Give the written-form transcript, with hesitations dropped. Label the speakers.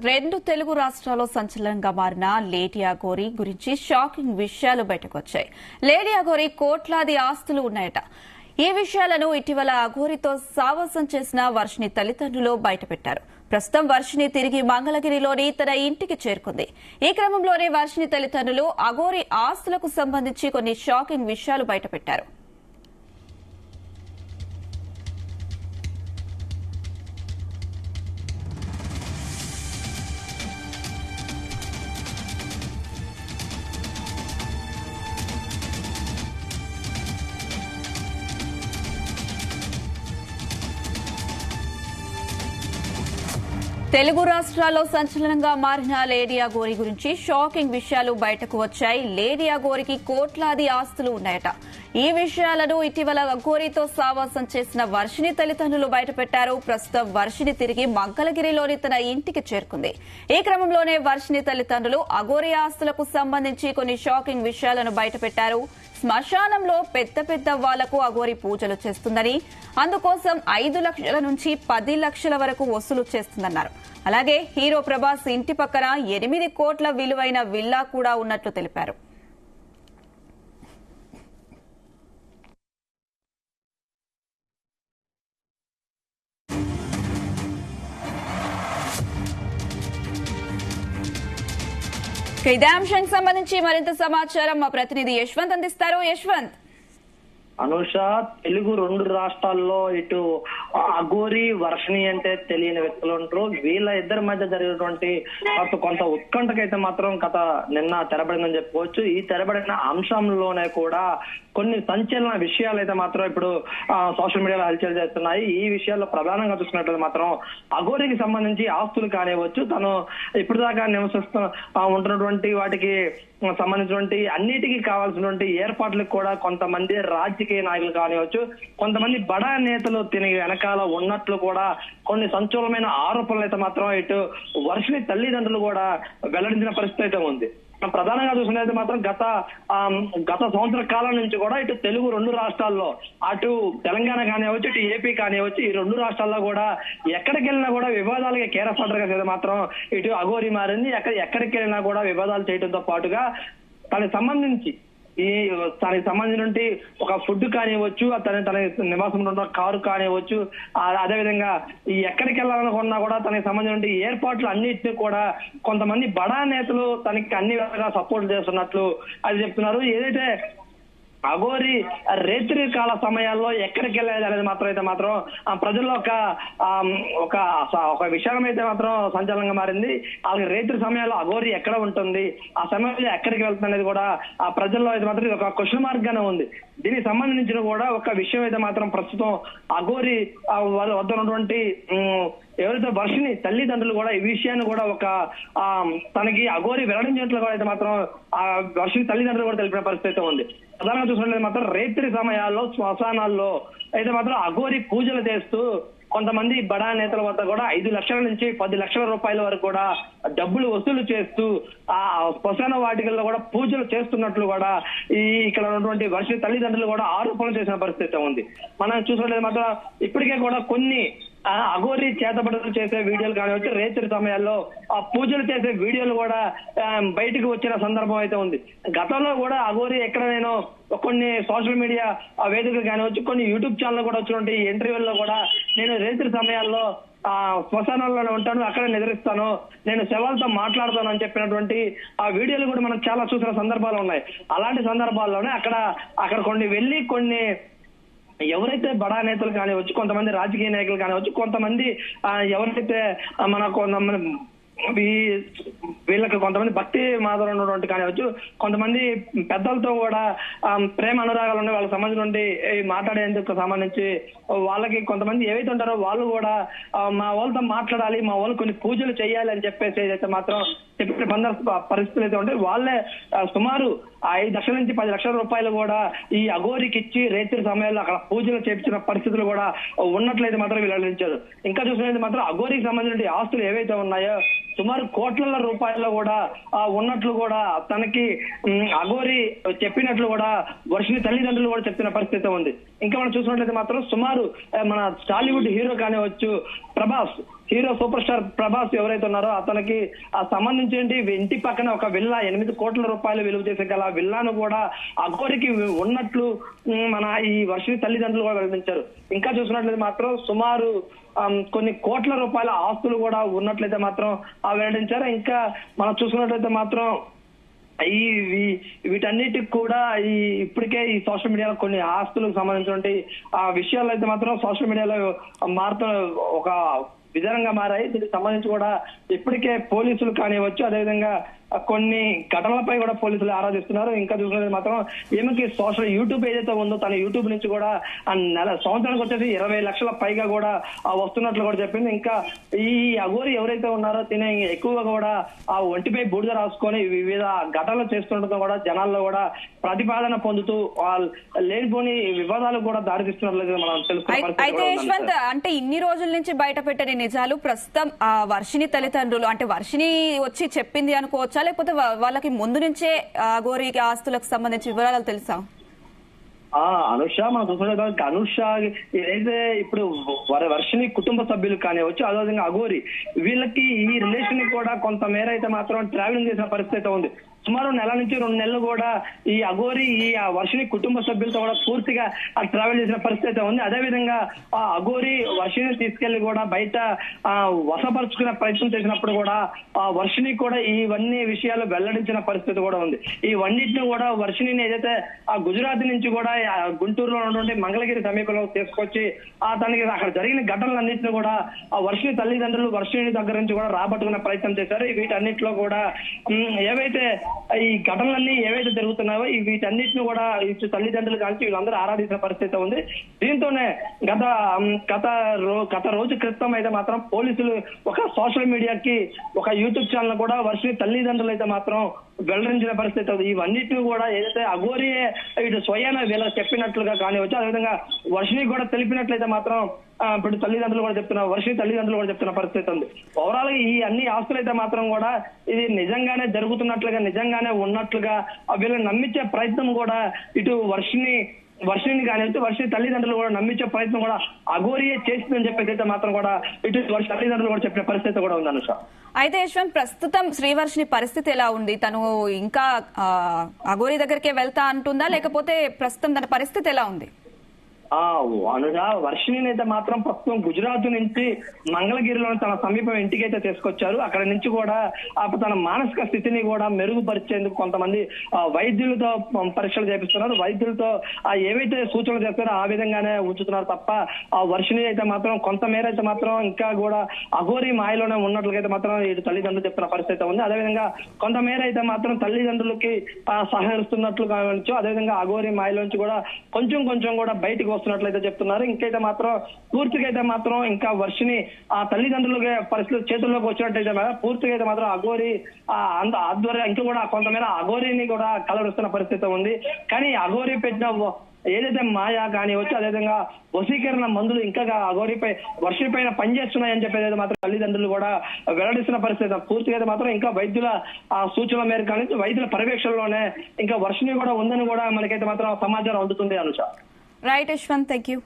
Speaker 1: రెండు తెలుగు రాష్ట్రాల్లో సంచలనంగా మారిన లేడీ అఘోరి గురించి షాకింగ్ విషయాలు బయటకొచ్చాయి. లేడీ అఘోరి కోట్లాది ఆస్తులు ఉన్నాయట. ఈ విషయాలను ఇటీవల అఘోరితో సావాసం చేసిన వర్షిణి తల్లిదండ్రులు బయటపెట్టారు. ప్రస్తుతం వర్షిణి తిరిగి మంగళగిరిలోని తన ఇంటికి చేరుకుంది. ఈ క్రమంలోనే వర్షిణి తల్లిదండ్రులు అఘోరి ఆస్తులకు సంబంధించి కొన్ని షాకింగ్ విషయాలు బయటపెట్టారు. తెలుగు రాష్ట్రాల్లో సంచలనంగా మారిన లేడీ అఘోరి గురించి షాకింగ్ విషయాలు బయటకు వచ్చాయి. లేడీ అఘోరికి కోట్లాది ఆస్తులు ఉన్నాయట. ఈ విషయాలను ఇటీవల అఘోరితో సావాసం చేసిన వర్షిణి తల్లిదండ్రులు బయటపెట్టారు. ప్రస్తుతం వర్షిణి తిరిగి మంగళగిరిలోని తన ఇంటికి చేరుకుంది. ఈ క్రమంలోనే వర్షిణి తల్లిదండ్రులు అఘోరి ఆస్తులకు సంబంధించి కొన్ని షాకింగ్ విషయాలను బయటపెట్టారు. శ్మశానంలో పెద్ద పెద్ద వాళ్లకు అఘోరి పూజలు చేస్తుందని, అందుకోసం 5 లక్షల నుంచి 10 లక్షల వరకు వసూలు చేస్తుందన్నారు. అలాగే హీరో ప్రభాస్ ఇంటి పక్కన 8 కోట్ల విలువైన విల్లా కూడా ఉన్నట్లు తెలిపారు. ఇదే అంశానికి సంబంధించి మరింత సమాచారం మా ప్రతినిధి యశ్వంత్ అందిస్తారు. యశ్వంత్.
Speaker 2: అనుష, తెలుగు 2 రాష్ట్రాల్లో ఇటు అఘోరి వర్షిణి అంటే తెలియని వ్యక్తులు ఉంటారు. వీళ్ళ ఇద్దరి మధ్య జరిగినటువంటి కొంత ఉత్కంఠకైతే మాత్రం కథ నిన్న తెరబడిందని చెప్పుకోవచ్చు. ఈ తెరబడిన అంశంలోనే కూడా కొన్ని సంచలన విషయాలు అయితే మాత్రం ఇప్పుడు సోషల్ మీడియాలో హల్చల్ చేస్తున్నాయి. ఈ విషయాల్లో ప్రధానంగా చూసుకున్నట్లయితే మాత్రం అఘోరికి సంబంధించి ఆస్తులు కానివ్వచ్చు, తను ఇప్పుడు దాకా ఉంటున్నటువంటి వాటికి సంబంధించినటువంటి అన్నిటికీ కావాల్సినటువంటి ఏర్పాట్లకు కూడా కొంతమంది రాజకీయ నాయకులు కానివచ్చు, కొంతమంది బడా నేతలు తిని వెనకాల ఉన్నట్లు కూడా కొన్ని సంచలనమైన ఆరోపణలు అయితే మాత్రం ఇటు వర్షిణి తల్లిదండ్రులు కూడా వెల్లడించిన పరిస్థితి అయితే ఉంది. ప్రధానంగా చూసినట్లయితే మాత్రం గత సంవత్సర కాలం నుంచి కూడా ఇటు తెలుగు 2 రాష్ట్రాల్లో, అటు తెలంగాణ కానివచ్చు, ఇటు ఏపీ కానివచ్చు, ఈ 2 రాష్ట్రాల్లో కూడా ఎక్కడికి వెళ్ళినా కూడా వివాదాలకి కేరఫాటర్ గా మాత్రం ఇటు అఘోరి మారింది. ఎక్కడికి వెళ్ళినా కూడా వివాదాలు చేయడంతో పాటుగా దానికి సంబంధించిన ఒక ఫుడ్ కానివ్వచ్చు, తన నివాసంలో ఉన్న కారు కానివ్వచ్చు, అదేవిధంగా ఈ ఎక్కడికి వెళ్ళాలనుకున్నా కూడా తనకి సంబంధించిన ఏర్పాట్లు అన్నిటిని కూడా కొంతమంది బడా నేతలు తనకి అన్ని విధాలుగా సపోర్ట్ చేస్తున్నట్లు అది చెప్తున్నారు. ఏదైతే అఘోరి రేత్రి కాల సమయాల్లో ఎక్కడికి వెళ్ళేది అనేది మాత్రం ప్రజల్లో ఒక విషయం అయితే మాత్రం సంచలనంగా మారింది. అలాగే రేత్రి సమయాల్లో అఘోరి ఎక్కడ ఉంటుంది, ఆ సమయంలో ఎక్కడికి వెళ్తుంది అనేది కూడా ఆ ప్రజల్లో అయితే మాత్రం ఒక క్వశ్చన్ మార్క్ గానే ఉంది. దీనికి సంబంధించిన కూడా ఒక విషయం అయితే మాత్రం ప్రస్తుతం అఘోరి వద్ద ఉన్నటువంటి ఎవరైతే వర్షిణి తల్లిదండ్రులు కూడా ఈ విషయాన్ని కూడా తనకి అఘోరి వెల్లడించినట్లు కూడా అయితే మాత్రం ఆ వర్షిణి తల్లిదండ్రులు కూడా తెలిపిన పరిస్థితి ఉంది. ప్రధానంగా చూసినట్లయితే మాత్రం రేత్రి సమయాల్లో శ్మశానాల్లో అయితే మాత్రం అఘోరి పూజలు చేస్తూ కొంతమంది బడా నేతల వద్ద కూడా 5 లక్షల నుంచి 10 లక్షల రూపాయల వరకు కూడా డబ్బులు వసూలు చేస్తూ ఆ శ్మశాన వాటికల్లో కూడా పూజలు చేస్తున్నట్లు కూడా ఇక్కడ ఉన్నటువంటి వర్షిణి తల్లిదండ్రులు కూడా ఆరోపణలు చేసిన పరిస్థితి ఉంది. మనం చూసినట్లయితే మాత్రం ఇప్పటికే కూడా కొన్ని అఘోరి చేతబడులు చేసే వీడియోలు కానివచ్చు, రేత్రి సమయాల్లో ఆ పూజలు చేసే వీడియోలు కూడా బయటకు వచ్చిన సందర్భం అయితే ఉంది. గతంలో కూడా అఘోరి ఎక్కడ నేను కొన్ని సోషల్ మీడియా వేదికలు కానివచ్చు, కొన్ని యూట్యూబ్ ఛానల్ కూడా వచ్చినటువంటి ఇంటర్వ్యూల్లో కూడా నేను రేత్రి సమయాల్లో శ్మశానాల్లోనే ఉంటాను, అక్కడే నిద్రిస్తాను, నేను శవాలతో మాట్లాడతాను అని చెప్పినటువంటి ఆ వీడియోలు కూడా మనం చాలా చూసిన సందర్భాలు ఉన్నాయి. అలాంటి సందర్భాల్లోనే అక్కడ కొన్ని ఎవరైతే బడా నేతలు కానివచ్చు, కొంతమంది రాజకీయ నాయకులు కానివచ్చు, కొంతమంది ఎవరైతే వీళ్ళకి కొంతమంది భక్తి మాధులు ఉన్నటువంటి కానివచ్చు, కొంతమంది పెద్దలతో కూడా ప్రేమ అనురాగాలు ఉన్నాయి. వాళ్ళకి సంబంధించి మాట్లాడేందుకు సంబంధించి వాళ్ళకి కొంతమంది ఏవైతే ఉంటారో వాళ్ళు కూడా మా వాళ్ళతో మాట్లాడాలి, మా వాళ్ళు కొన్ని పూజలు చేయాలి అని చెప్పేసి అయితే మాత్రం చెప్పిన పరిస్థితులు అయితే ఉంటాయి. వాళ్ళే సుమారు 5 లక్షల నుంచి 10 లక్షల రూపాయలు కూడా ఈ అఘోరికి ఇచ్చి రేత్రి సమయాల్లో అక్కడ పూజలు చేయించిన పరిస్థితులు కూడా ఉన్నట్లయితే మాత్రం వెల్లడించారు. ఇంకా చూసినట్లయితే మాత్రం అఘోరికి సంబంధించిన ఆస్తులు ఏవైతే ఉన్నాయో సుమారు కోట్ల రూపాయల్లో కూడా ఉన్నట్లు కూడా తనకి అఘోరి చెప్పినట్లు కూడా వర్షిణి తల్లిదండ్రులు కూడా చెప్పిన పరిస్థితి ఉంది. ఇంకా మనం చూసినట్లయితే మాత్రం సుమారు మన టాలీవుడ్ హీరో కానివచ్చు, Prabhas, hero super star Prabhas ఎవరైతే ఉన్నారో అతనికి సంబంధించి ఇంటి పక్కన ఒక విల్లా 8 కోట్ల రూపాయలు విలువ చేసే గల విల్లాను కూడా అఘోరికి ఉన్నట్లు మన ఈ వర్షిణి తల్లిదండ్రులు కూడా వెల్లడించారు. ఇంకా చూసినట్లయితే మాత్రం సుమారు కొన్ని కోట్ల రూపాయల ఆస్తులు కూడా ఉన్నట్లయితే మాత్రం వెల్లడించారు. ఇంకా మనం చూసుకున్నట్లయితే మాత్రం వీటన్నిటికి కూడా ఇప్పటికే ఈ సోషల్ మీడియాలో కొన్ని ఆస్తులకు సంబంధించినటువంటి ఆ విషయాలు అయితే మాత్రం సోషల్ మీడియాలో ఒక విధానంగా మారాయి. దీనికి సంబంధించి కూడా ఇప్పటికే పోలీసులు కానివచ్చు, అదేవిధంగా కొన్ని ఘటనలపై కూడా పోలీసులు ఆరాధిస్తున్నారు. ఇంకా చూసినది మాత్రం ఈమెకి యూట్యూబ్ ఏదైతే ఉందో తన యూట్యూబ్ నుంచి కూడా సంవత్సరానికి వచ్చేసి 20 లక్షల పైగా కూడా వస్తున్నట్లు కూడా చెప్పింది. ఇంకా ఈ అఘోరి ఎవరైతే ఉన్నారో తినే ఎక్కువగా కూడా ఆ ఒంటిపై బూడిద రాసుకొని వివిధ ఘటనలు చేస్తుండటం కూడా జనాల్లో కూడా ప్రతిపాదన పొందుతూ లేనిపోని వివాదాలు కూడా దారితీస్తున్నట్లుగా మనం తెలుసుకోవాలి.
Speaker 1: అయితే యశ్వంత్, అంటే ఇన్ని రోజుల నుంచి బయట పెట్టని నిజాలు ప్రస్తుతం ఆ వర్షిణి తల్లిదండ్రులు, అంటే వర్షిణి వచ్చి చెప్పింది అనుకోవచ్చు, లేకపోతే వాళ్ళకి ముందు నుంచే అఘోరికి ఆస్తులకు సంబంధించిన వివరాలు తెలుసా?
Speaker 2: అనుష, మనం చూసుకుంటే అనుష ఏదైతే ఇప్పుడు వర్షిణి కుటుంబ సభ్యులు కానివచ్చు, అదేవిధంగా అఘోరి వీళ్ళకి ఈ రిలేషన్ కూడా కొంత మేర అయితే మాత్రం ట్రావెలింగ్ చేసిన పరిస్థితి ఉంది. సుమారు నెల నుంచి 2 నెలలు కూడా ఈ అఘోరి వర్షిణి కుటుంబ సభ్యులతో కూడా పూర్తిగా ట్రావెల్ చేసిన పరిస్థితి ఉంది. అదేవిధంగా ఆ అఘోరి వర్షిని తీసుకెళ్లి కూడా బయట వశపరుచుకునే ప్రయత్నం చేసినప్పుడు కూడా ఆ వర్షిని కూడా ఇవన్నీ విషయాలు వెల్లడించిన పరిస్థితి కూడా ఉంది. ఇవన్నిటిని కూడా వర్షిని ఏదైతే ఆ గుజరాత్ నుంచి కూడా గుంటూరులో ఉన్నటువంటి మంగళగిరి సమీపంలో తీసుకొచ్చి తనకి అక్కడ జరిగిన ఘటనలన్నింటినీ కూడా ఆ వర్షిని తల్లిదండ్రులు వర్షిని దగ్గర నుంచి కూడా రాబట్టుకునే ప్రయత్నం చేశారు. వీటన్నిటిలో కూడా ఏవైతే ఈ ఘటనలన్నీ ఏవైతే జరుగుతున్నాయో వీటన్నిటిని కూడా తల్లిదండ్రులు కలిసి వీళ్ళందరూ ఆరాధించిన పరిస్థితి ఉంది. దీంతోనే గత రోజు క్రితం అయితే మాత్రం పోలీసులు ఒక సోషల్ మీడియాకి ఒక యూట్యూబ్ ఛానల్ కూడా వర్షిని తల్లిదండ్రులు అయితే మాత్రం వెల్లడించిన పరిస్థితి ఉంది. ఇవన్నిటిని కూడా ఏదైతే అఘోరియే ఇటు స్వయాన వీళ్ళకి చెప్పినట్లుగా కానివచ్చు, అదేవిధంగా వర్షిని కూడా తెలిపినట్లయితే మాత్రం ఇప్పుడు తల్లిదండ్రులు కూడా చెప్తున్నారు, వర్షిని తల్లిదండ్రులు కూడా చెప్తున్న పరిస్థితి ఉంది. ఓవరాల్ గా ఈ అన్ని ఆస్తులు అయితే మాత్రం కూడా ఇది నిజంగానే జరుగుతున్నట్లుగా, నిజంగానే ఉన్నట్లుగా వీళ్ళని నమ్మించే ప్రయత్నం కూడా ఇటు వర్షిని కానివచ్చు, వర్షిని తల్లిదండ్రులు కూడా నమ్మించే ప్రయత్నం కూడా అఘోరియే చేసిందని చెప్పేసి అయితే మాత్రం కూడా ఇటు వర్షి తల్లిదండ్రులు కూడా చెప్పిన పరిస్థితి కూడా ఉంది. అనుష,
Speaker 1: అయితే యశ్వంత్, ప్రస్తుతం శ్రీవర్షిని పరిస్థితి ఎలా ఉంది? తను ఇంకా అఘోరి దగ్గరికే వెళ్తా అంటుందా, లేకపోతే ప్రస్తుతం తన పరిస్థితి ఎలా ఉంది?
Speaker 2: అనుగా వర్షిని అయితే మాత్రం ప్రస్తుతం గుజరాత్ నుంచి మంగళగిరిలోని తన సమీపం ఇంటికి అయితే తీసుకొచ్చారు. అక్కడ నుంచి కూడా తన మానసిక స్థితిని కూడా మెరుగుపరిచేందుకు కొంతమంది వైద్యులతో పరీక్షలు చేపిస్తున్నారు. వైద్యులతో ఏవైతే సూచనలు చేస్తారో ఆ విధంగానే ఉంచుతున్నారు తప్ప ఆ వర్షిని అయితే మాత్రం కొంతమేర అయితే మాత్రం ఇంకా కూడా అఘోరి మాయలోనే ఉన్నట్లయితే మాత్రం ఇటు తల్లిదండ్రులు చెప్తున్న పరిస్థితి ఉంది. అదేవిధంగా కొంతమేర అయితే మాత్రం తల్లిదండ్రులకి సహకరిస్తున్నట్లు కావచ్చు, అదేవిధంగా అఘోరి మాయలోంచి కూడా కొంచెం కూడా బయటకు వస్తున్నట్లయితే చెప్తున్నారు. ఇంకైతే మాత్రం పూర్తిగా అయితే మాత్రం ఇంకా వర్షిని ఆ తల్లిదండ్రులకి పరిస్థితులు చేతుల్లోకి వచ్చినట్టయితే పూర్తిగా అయితే మాత్రం అఘోరి ఆధ్వర్యం ఇంకా కూడా కొంతమేర అఘోరిని కూడా కలవరుస్తున్న పరిస్థితి ఉంది. కానీ అఘోరి పెట్టిన ఏదైతే మాయా కానివచ్చు, అదేవిధంగా వశీకరణ మందులు ఇంకా అఘోరిపై వర్షిని పైన పనిచేస్తున్నాయని చెప్పేది మాత్రం తల్లిదండ్రులు కూడా వెల్లడిస్తున్న పరిస్థితి. పూర్తిగా అయితే మాత్రం ఇంకా వైద్యుల సూచనల మేరకు కానీ వైద్యుల పర్యవేక్షణలోనే ఇంకా వర్షిని కూడా ఉందని కూడా మనకైతే మాత్రం సమాచారం అందుతుంది. Anusha,
Speaker 1: right Yashwant, thank you.